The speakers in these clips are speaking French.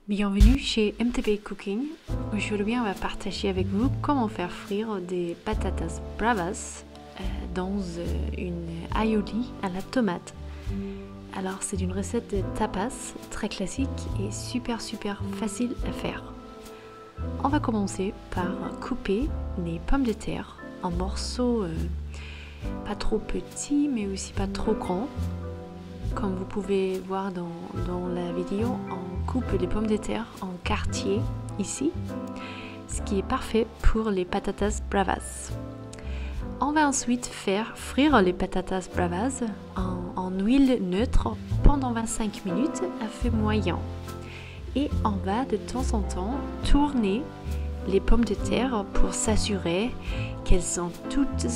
Bienvenue chez MTB Cooking. Aujourd'hui, on va partager avec vous comment faire frire des patatas bravas dans une aioli à la tomate. Alors, c'est une recette de tapas très classique et super facile à faire. On va commencer par couper les pommes de terre en morceaux pas trop petits mais aussi pas trop grands. Comme vous pouvez voir dans la vidéo, on coupe les pommes de terre en quartiers ici, ce qui est parfait pour les patatas bravas. On va ensuite faire frire les patatas bravas en huile neutre pendant 25 minutes à feu moyen. Et on va de temps en temps tourner les pommes de terre pour s'assurer qu'elles sont toutes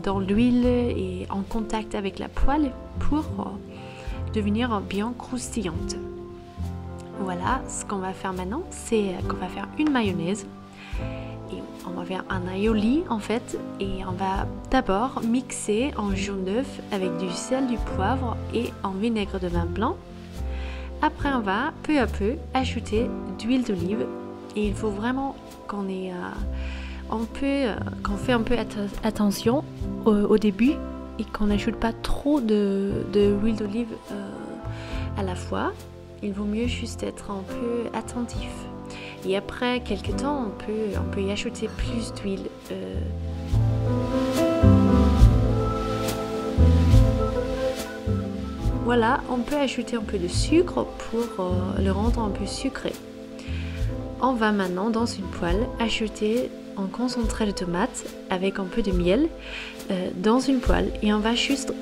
dans l'huile et en contact avec la poêle pour devenir bien croustillantes. Voilà, ce qu'on va faire maintenant, c'est qu'on va faire une mayonnaise et on va faire un aioli en fait, et on va d'abord mixer en jaune d'œuf avec du sel, du poivre et en vinaigre de vin blanc. Après, on va peu à peu ajouter d'huile d'olive et il faut vraiment qu'on fait un peu attention au début et qu'on n'ajoute pas trop d'huile d'olive à la fois. Il vaut mieux juste être un peu attentif. Et après quelques temps, on peut y ajouter plus d'huile. Voilà, on peut ajouter un peu de sucre pour le rendre un peu sucré. On va maintenant dans une poêle ajouter un concentré de tomate avec un peu de miel dans une poêle et on va juste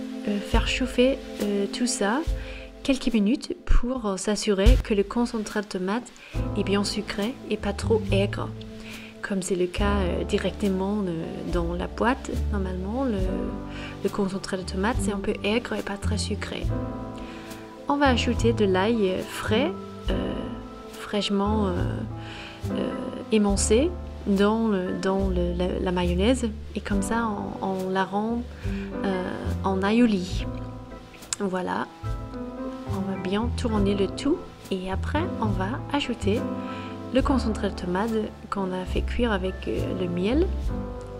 faire chauffer tout ça quelques minutes pour s'assurer que le concentré de tomate est bien sucré et pas trop aigre, comme c'est le cas directement dans la boîte. Normalement le concentré de tomate c'est un peu aigre et pas très sucré. On va ajouter de l'ail frais, fraîchement émincé dans la mayonnaise, et comme ça on la rend en aioli. Voilà, on va bien tourner le tout et après on va ajouter le concentré de tomate qu'on a fait cuire avec le miel.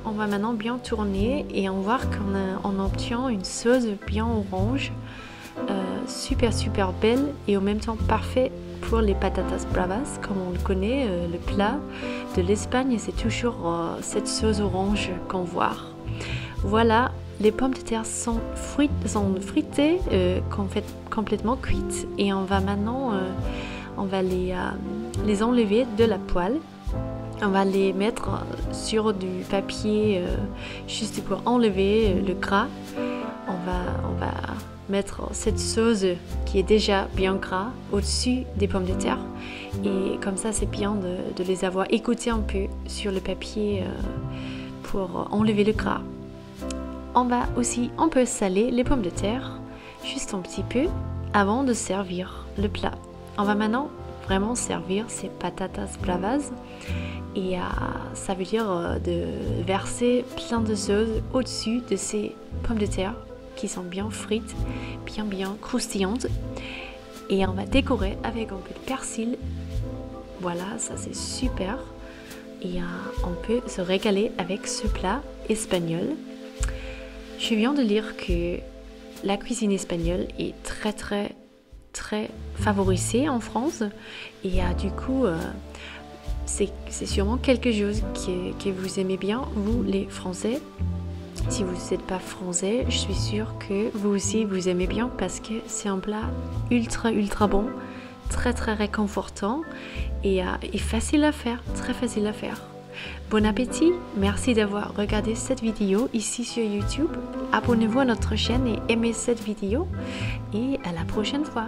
On va maintenant bien tourner et on voit qu'on obtient une sauce bien orange, super belle et en même temps parfait pour les patatas bravas. Comme on le connaît, le plat de l'Espagne, c'est toujours cette sauce orange qu'on voit. Voilà, les pommes de terre sont fritées, complètement cuites, et on va maintenant les enlever de la poêle. On va les mettre sur du papier juste pour enlever le gras. On va mettre cette sauce qui est déjà bien gras au-dessus des pommes de terre, et comme ça c'est bien de les avoir égouttées un peu sur le papier pour enlever le gras. On va aussi un peu saler les pommes de terre, juste un petit peu, avant de servir le plat. On va maintenant vraiment servir ces patatas bravas, et ça veut dire de verser plein de sauce au-dessus de ces pommes de terre qui sont bien frites, bien croustillantes, et on va décorer avec un peu de persil. Voilà, ça c'est super, et on peut se régaler avec ce plat espagnol. Je viens de lire que la cuisine espagnole est très favorisée en France, et du coup c'est sûrement quelque chose que vous aimez bien, vous les Français. Si vous n'êtes pas français, je suis sûre que vous aussi vous aimez bien, parce que c'est un plat ultra bon, très réconfortant et facile à faire, très facile à faire. Bon appétit, merci d'avoir regardé cette vidéo ici sur YouTube. Abonnez-vous à notre chaîne et aimez cette vidéo, et à la prochaine fois.